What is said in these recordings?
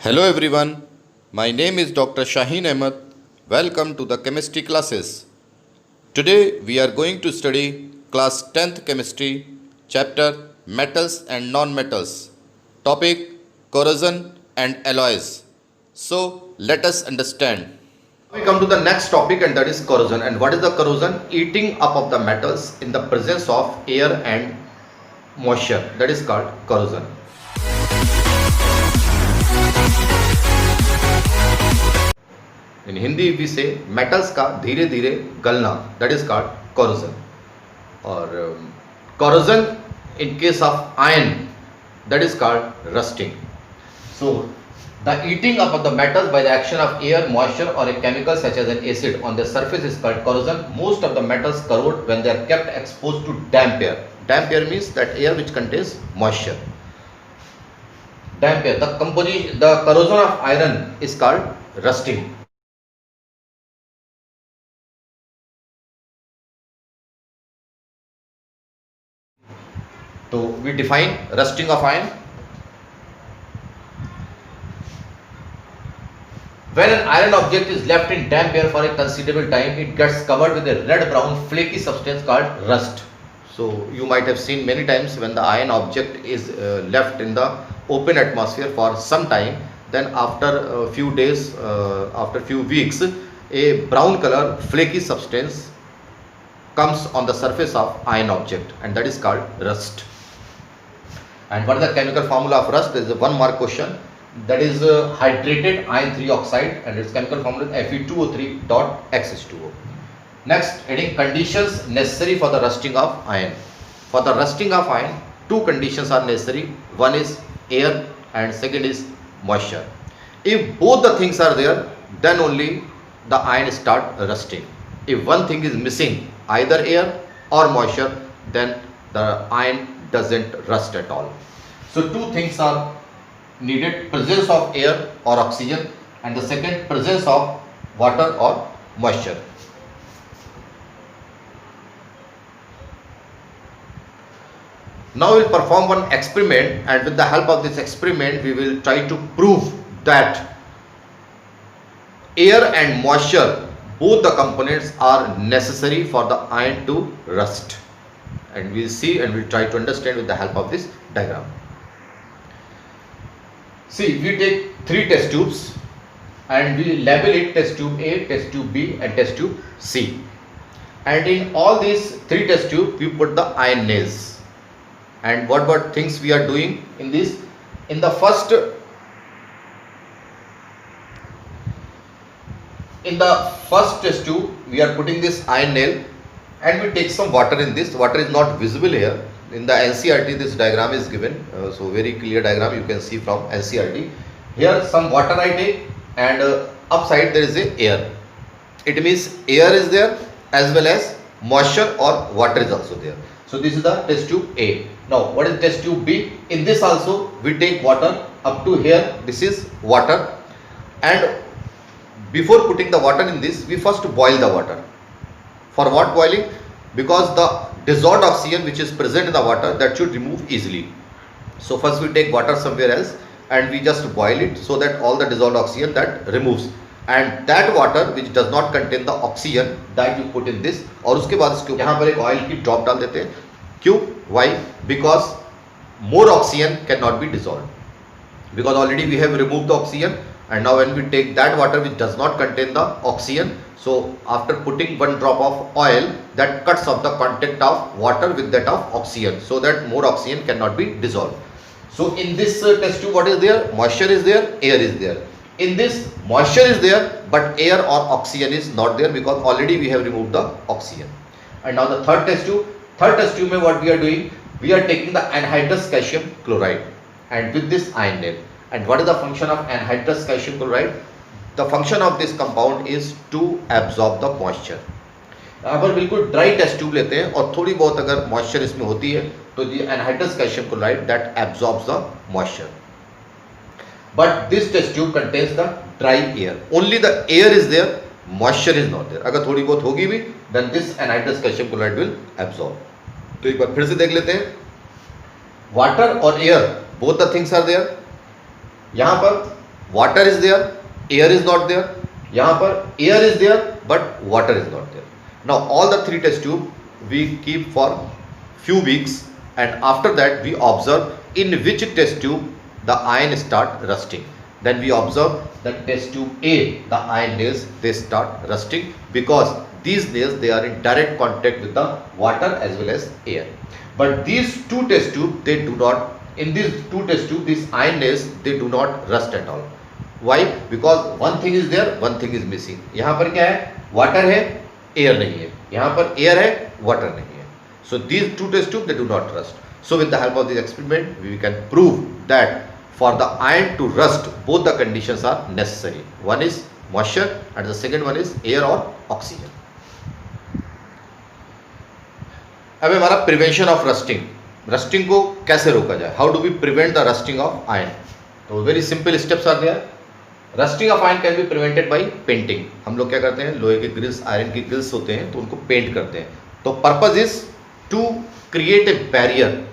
Hello everyone, my name is Dr. Shaheen Ahmed. Welcome to the chemistry classes. Today we are going to study class 10th chemistry, chapter metals and non-metals, topic corrosion and alloys. So let us understand. We come to the next topic, and that is corrosion. And what is the corrosion? Eating up of the metals in the presence of air and moisture. That is called corrosion. In Hindi we say metals का धीरे धीरे गलना, that is called corrosion. और corrosion in case of iron, that is called rusting. So the eating up of the metals by the action of air, moisture or a chemical such as an acid on the surface is called corrosion. Most of the metals corrode when they are kept exposed to damp air. Damp air means that air which contains moisture. Damp air. The corrosion of iron is called rusting. So we define rusting of iron. When an iron object is left in damp air for a considerable time, it gets covered with a red-brown flaky substance called rust. So you might have seen many times when the iron object is left in the open atmosphere for some time, then after a few days, after a few weeks, a brown color flaky substance comes on the surface of iron object, and that is called rust. And what is the chemical formula of rust? There is a 1 mark question. That is hydrated iron 3 oxide, and its chemical formula is Fe2O3.XH2O. Next heading, conditions necessary for the rusting of iron. For the rusting of iron, 2 conditions are necessary. One is air and second is moisture. If both the things are there, then only the iron start rusting. If one thing is missing, either air or moisture, then the iron doesn't rust at all. So 2 things are needed: presence of air or oxygen, and the second, presence of water or moisture. Now we will perform one experiment, and with the help of this experiment we will try to prove that air and moisture, both the components are necessary for the iron to rust. And we will see and we will try to understand with the help of this diagram. See, we take 3 test tubes and we label it test tube A, test tube B and test tube C. And in all these 3 test tubes we put the iron nails. And what things we are doing in this? In the first test tube we are putting this iron nail, and we take some water in this. Water is not visible here. In the NCERT this diagram is given, so very clear diagram you can see from NCERT. Here some water I take, and upside there is a air. It means air is there as well as moisture or water is also there. So this is the test tube A. Now what is test tube B? In this also we take water up to here. This is water, and before putting the water in this, we first boil the water. For what boiling? Because the dissolved oxygen which is present in the water, that should remove easily. So first we take water somewhere else and we just boil it so that all the dissolved oxygen that removes, and that water which does not contain the oxygen, that you put in this. और उसके बाद इसके यहाँ पर एक oil की drop डाल देते हैं. क्यों? Why? Because more oxygen cannot be dissolved, because already we have removed the oxygen. And now when we take that water which does not contain the oxygen, so after putting 1 drop of oil, that cuts off the contact of water with that of oxygen, so that more oxygen cannot be dissolved. So in this test tube what is there? Moisture is there, air is there. In this moisture is there, but air or oxygen is not there, because already we have removed the oxygen. And now the third test tube mein what we are doing? We are taking the anhydrous calcium chloride, and with this iron nail. And what is the function of anhydrous calcium chloride? The function of this compound is to absorb the moisture. यहाँ पर बिल्कुल dry test tube लेते हैं, और थोड़ी बहुत अगर moisture इसमें होती है तो the anhydrous calcium chloride that absorbs the moisture. But this test tube contains the dry air. Only the air is there, moisture is not there. अगर थोड़ी बहुत होगी भी, then this anhydrous calcium chloride will absorb. तो एक बार फिर से देख लेते हैं. Water और air, both the things are there. यहाँ पर water is there, air is not there. यहाँ पर air is there but water is not there. Now all the three test tube we keep for few weeks, and after that we observe in which test tube the ion start rusting. Then we observe that test tube A, the ion nails, they start rusting because these nails they are in direct contact with the water as well as air. But these two test tube they do not, in these two test tube these ion nails they do not rust at all. Why? Because one thing is there, one thing is missing. यहाँ पर क्या है? Water है, air नहीं है. यहाँ पर air है, water नहीं है. So these two test tube they do not rust. So with the help of this experiment we can prove that for the iron to rust both the conditions are necessary. One is moisture and the second one is air or oxygen. अब हमारा prevention of rusting, rusting को कैसे रोका जाए, how do we prevent the rusting of iron. तो very simple steps are there. Rusting of iron can be prevented by painting. हम लोग क्या करते हैं, लोहे के ग्रिल्स, आयरन की ग्रिल्स होते हैं तो उनको पेंट करते हैं. तो purpose is to create a barrier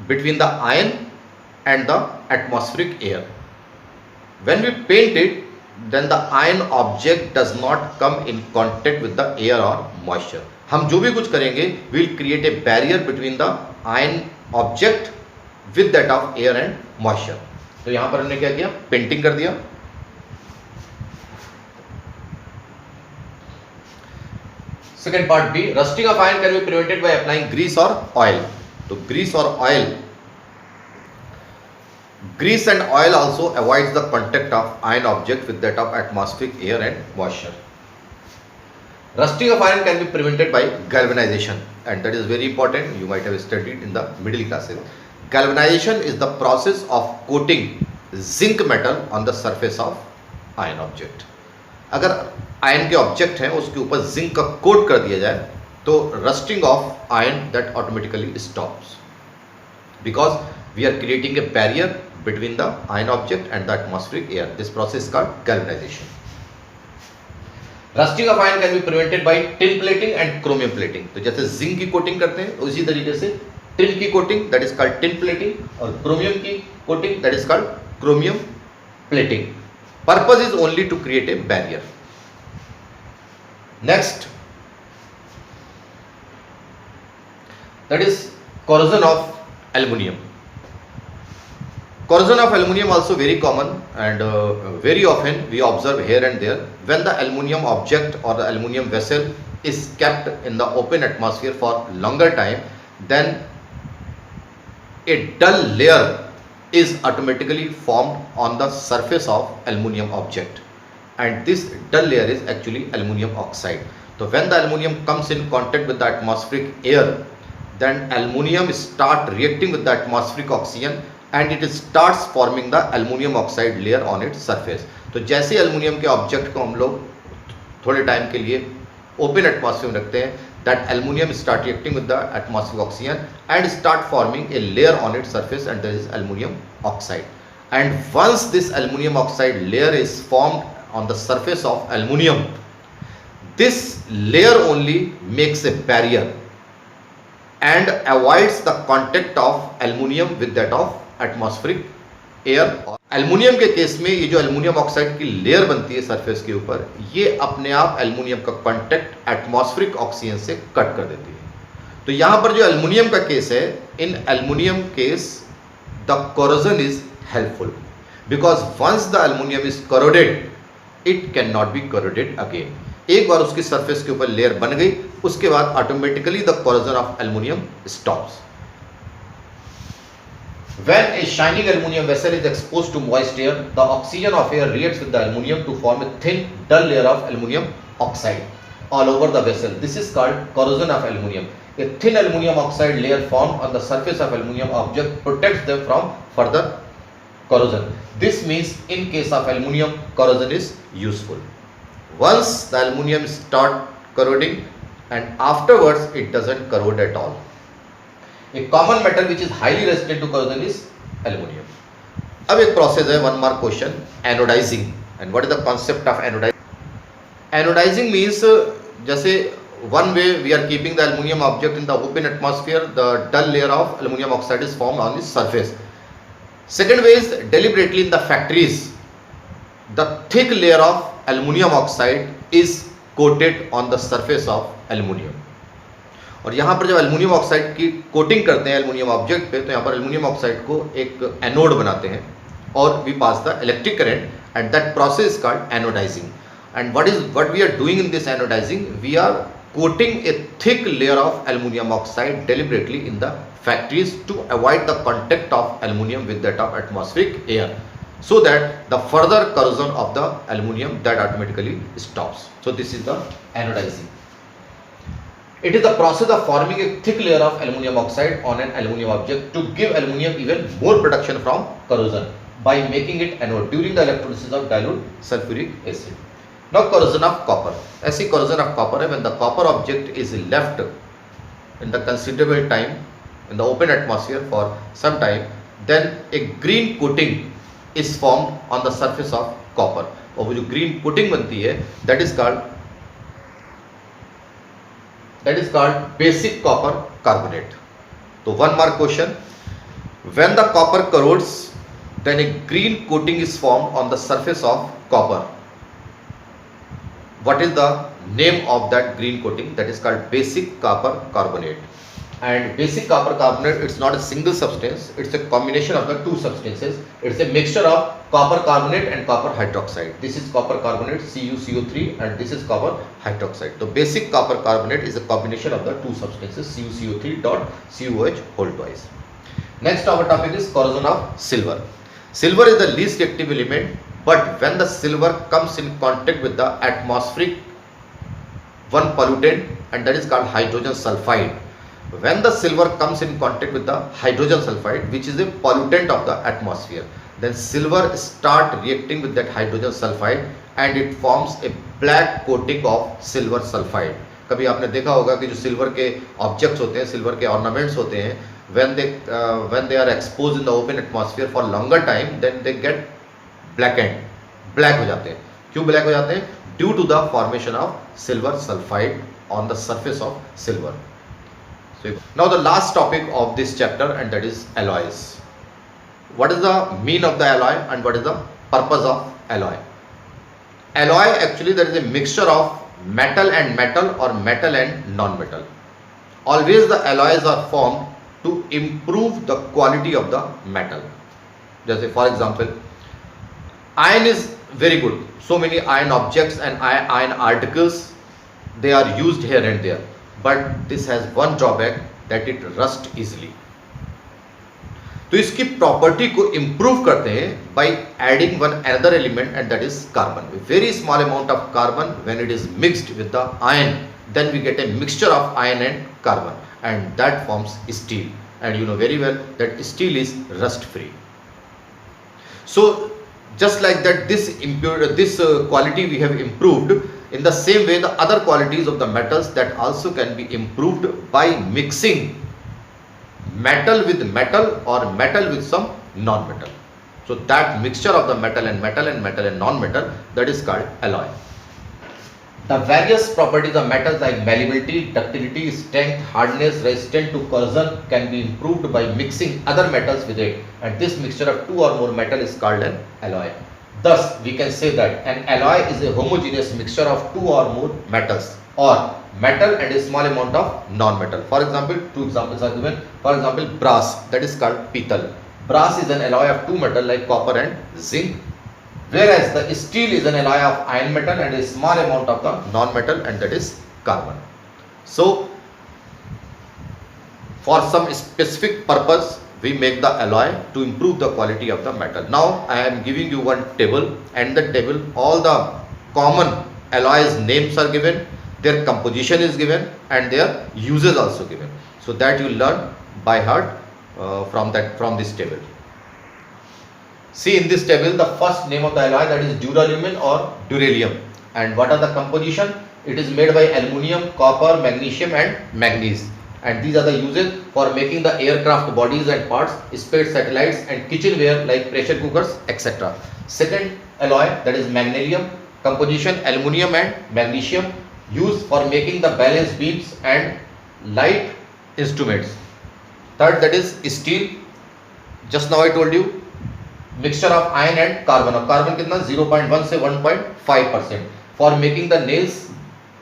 between the iron and the atmospheric air. When we paint it then the iron object does not come in contact with the air or moisture. हम जो भी कुछ करेंगे we'll create a barrier between the iron object with that of air and moisture. तो यहां पर हमने क्या किया, पेंटिंग कर दिया. Second part B, rusting of iron can be prevented by applying grease और ऑयल. तो ग्रीस और oil, grease and oil also avoids the contact of iron object with that of atmospheric air and moisture. Rusting of iron can be prevented by galvanization, and that is very important. You might have studied in the middle classes. Galvanization is the process of coating zinc metal on the surface of iron object. अगर iron के object हैं उसके ऊपर zinc का coat कर दिया जाए तो rusting of iron that automatically stops, because we are creating a barrier between the iron object and the atmospheric air. This process is called galvanization. Rusting of iron can be prevented by tin plating and chromium plating. तो जैसे zinc की coating करते हैं उसी तरीके से tin की coating, that is called tin plating, और क्रोमियम की coating, that is called chromium plating. Purpose is only to create a barrier. Next, that is corrosion of aluminium. Corrosion of aluminium also very common, and very often we observe here and there. When the aluminium object or the aluminium vessel is kept in the open atmosphere for longer time, then a dull layer is automatically formed on the surface of aluminium object, and this dull layer is actually aluminium oxide. So when the aluminium comes in contact with the atmospheric air, then aluminium start reacting with the atmospheric oxygen and it starts forming the aluminium oxide layer on its surface. तो जैसे aluminium के object को हम लोग थोड़े time के लिए open atmosphere में रखते हैं, that aluminium start reacting with the atmospheric oxygen and start forming a layer on its surface, and there is aluminium oxide. And once this aluminium oxide layer is formed on the surface of aluminium, this layer only makes a barrier and avoids the contact of aluminium with that of atmospheric air. Aluminium के case में ये जो aluminium oxide की layer बनती है surface के ऊपर, ये अपने आप एल्युमिनियम का कांटेक्ट एटमॉस्फेरिक ऑक्सीजन से कट कर देती है. तो यहां पर जो एल्युमिनियम का केस है, in aluminium case the corrosion is helpful, because once the aluminium is corroded it can not be corroded again. एक बार उसकी सरफेस के ऊपर लेयर बन गई, उसके बाद automatically the corrosion of aluminium stops. When a shining aluminium vessel is exposed to moist air, the oxygen of air reacts with the aluminium to form a thin, dull layer of aluminium oxide all over the vessel. This is called corrosion of aluminium. A thin aluminium oxide layer formed on the surface of aluminium object protects them from further corrosion. This means in case of aluminium, corrosion is useful. Once the aluminium start corroding, and afterwards it doesn't corrode at all. A common metal which is highly resistant to corrosion is aluminium. अब एक process है, one mark question, anodizing. And what is the concept of anodizing? Anodizing means जैसे one way we are keeping the aluminium object in the open atmosphere, the dull layer of aluminium oxide is formed on its surface. Second way is deliberately in the factories the thick layer of aluminum oxide is coated on the surface of aluminum. और यहाँ पर जब aluminium oxide की coating करते हैं aluminium object पे, तो यहाँ पर एल्युमिनियम ऑक्साइड को एक एनोड बनाते हैं और we pass the electric current and that process is called anodizing. And what we are doing in this anodizing, we are coating a thick layer of aluminum oxide deliberately in the factories to avoid the contact of aluminum with that of atmospheric air, so that the further corrosion of the aluminum that automatically stops. So this is the anodizing. It is the process of forming a thick layer of aluminum oxide on an aluminum object to give aluminum even more protection from corrosion by making it anode during the electrolysis of dilute sulfuric acid. Now corrosion of copper. ऐसी corrosion of copper है when the copper object is left in the considerable time in the open atmosphere for some time, then a green coating is formed on the surface of copper. और वो जो green coating बनती है that is called basic copper carbonate. So one more question. When the copper corrodes, then a green coating is formed on the surface of copper. What is the name of that green coating? That is called basic copper carbonate. And basic copper carbonate, it's not a single substance, it's a combination of the two substances. It's a mixture of copper carbonate and copper hydroxide. This is copper carbonate CuCO3 and this is copper hydroxide. So basic copper carbonate is a combination of the two substances CuCO3 dot COH whole twice. Next our topic is corrosion of silver. Silver is the least active element, but when the silver comes in contact with the atmospheric one pollutant, and that is called hydrogen sulfide. When the silver comes in contact with the hydrogen sulfide, which is a pollutant of the atmosphere, then silver start reacting with that hydrogen sulfide and it forms a black coating of silver sulfide. कभी आपने देखा होगा कि जो silver के objects होते हैं, silver के ऑर्नामेंट्स होते हैं, when they are exposed in the open atmosphere for longer time, then they get blackened, black हो जाते हैं. क्यों black हो जाते हैं? Due to the formation of silver sulfide on the surface of silver. So now the last topic of this chapter, and that is alloys. What is the mean of the alloy and what is the purpose of alloy? Alloy, actually there is a mixture of metal and metal or metal and non-metal. Always the alloys are formed to improve the quality of the metal. जैसे for example, iron is very good. So many iron objects and iron articles, they are used here and there. But this has one drawback, that it rust easily. तो इसकी property को improve करते हैं by adding one another element, and that is carbon. A very small amount of carbon, when it is mixed with the iron, then we get a mixture of iron and carbon, and that forms steel. And you know very well that steel is rust free. So just like that, this quality we have improved. In the same way, the other qualities of the metals that also can be improved by mixing metal with metal or metal with some non-metal. So that mixture of the metal and non-metal, that is called alloy. The various properties of metals like malleability, ductility, strength, hardness, resistance to corrosion can be improved by mixing other metals with it, and this mixture of two or more metal is called an alloy. Thus, we can say that an alloy is a homogeneous mixture of two or more metals, or metal and a small amount of non-metal. For example, two examples are given. For example, brass, that is called pital. Brass is an alloy of two metals like copper and zinc, whereas the steel is an alloy of iron metal and a small amount of the non-metal, and that is carbon. So for some specific purpose we make the alloy to improve the quality of the metal. Now I am giving you one table, and the table all the common alloys names are given, their composition is given, and their uses also given, so that you learn by heart from this table. See in this table the first name of the alloy, that is duralumin or duralium, and what are the composition? It is made by aluminium, copper, magnesium and manganese, and these are the uses for making the aircraft bodies and parts, space satellites and kitchenware like pressure cookers, etc. Second alloy, that is magnesium, composition aluminium and magnesium, used for making the balance beams and light instruments. Third, that is steel, just now I told you mixture of iron and carbon. अब carbon कितना 0.1 से 1.5% for making the nails,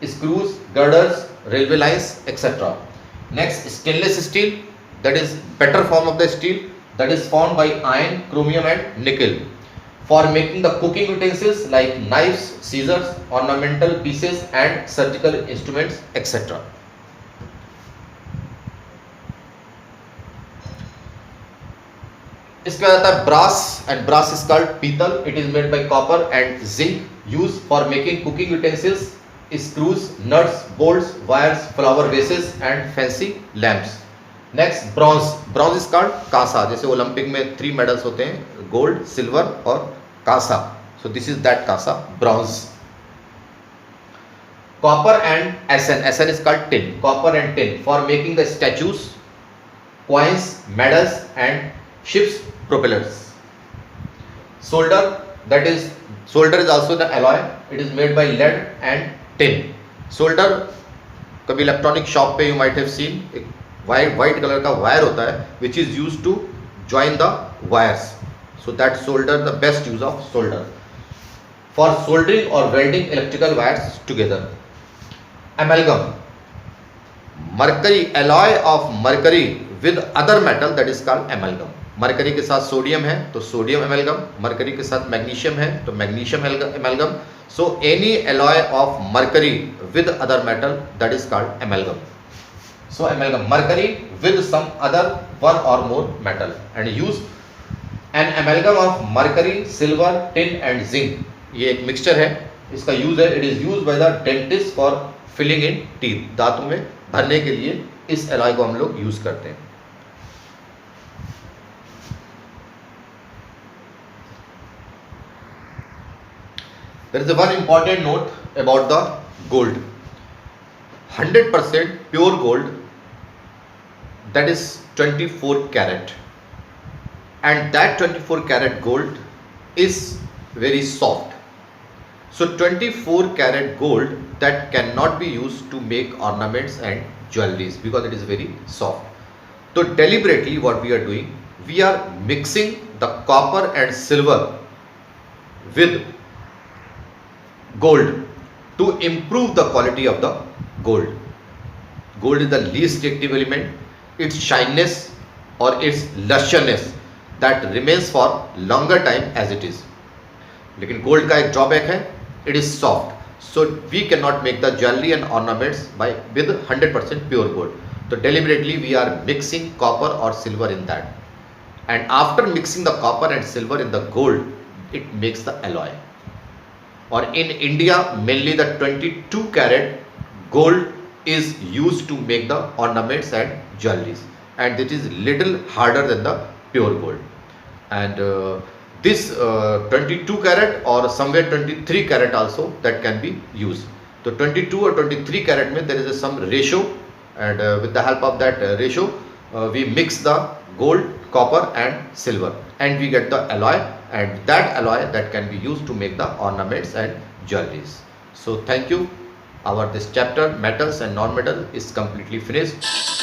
screws, girders, railway lines, etc. Next, stainless steel, that is better form of the steel, that is formed by iron, chromium and nickel for making the cooking utensils like knives, scissors, ornamental pieces and surgical instruments, etc. इसके बाद आता है brass and brass is called पीतल. It is made by copper and zinc use for making cooking utensils, screws, nuts, bolts, wires, flower vases and fancy lamps. Next bronze. Bronze is called कांसा. जैसे Olympic में 3 medals होते हैं, gold, silver और कांसा. So this is that कांसा, bronze. Copper and एसन. एसन is called tin. Copper and tin for making the statues, coins, medals and ships propellers. Solder, that is solder is also the alloy. It is made by lead and tin. Solder कभी electronic shop पे you might have seen एक white colour का wire होता है which is used to join the wires. So that solder, the best use of solder for soldering or welding electrical wires together. Amalgam. Mercury, alloy of mercury with other metal, that is called amalgam. Mercury के साथ sodium है तो sodium amalgam, mercury के साथ magnesium है तो magnesium amalgam. So any alloy of mercury with other metal, that is called amalgam. So amalgam, mercury with some other one or more metal and use an amalgam of mercury, silver, tin and zinc. ये एक mixture है, इसका use है, it is use by the dentist for filling in teeth. दांतों में भरने के लिए इस एलॉय को हम लोग यूज करते हैं. There is a one important note about the gold. 100% pure gold, that is 24 carat, and that 24 carat gold is very soft. So 24 carat gold that cannot be used to make ornaments and jewelries because it is very soft. So deliberately what we are doing, we are mixing the copper and silver with gold to improve the quality of the gold. Gold is the least reactive element. Its shininess or its lusciousness that remains for longer time as it is. लेकिन gold का एक drawback है, it is soft. So we cannot make the jewelry and ornaments with 100% pure gold. So deliberately we are mixing copper or silver in that. And after mixing the copper and silver in the gold, it makes the alloy. Or in India, mainly the 22 carat gold is used to make the ornaments and jewelries, and it is little harder than the pure gold. And this 22 carat or somewhere 23 carat also that can be used. So 22 or 23 carat में there is some ratio, and with the help of that ratio we mix the gold, copper and silver, and we get the alloy, and that alloy that can be used to make the ornaments and jewelries. So thank you. Our this chapter metals and non-metal is completely finished.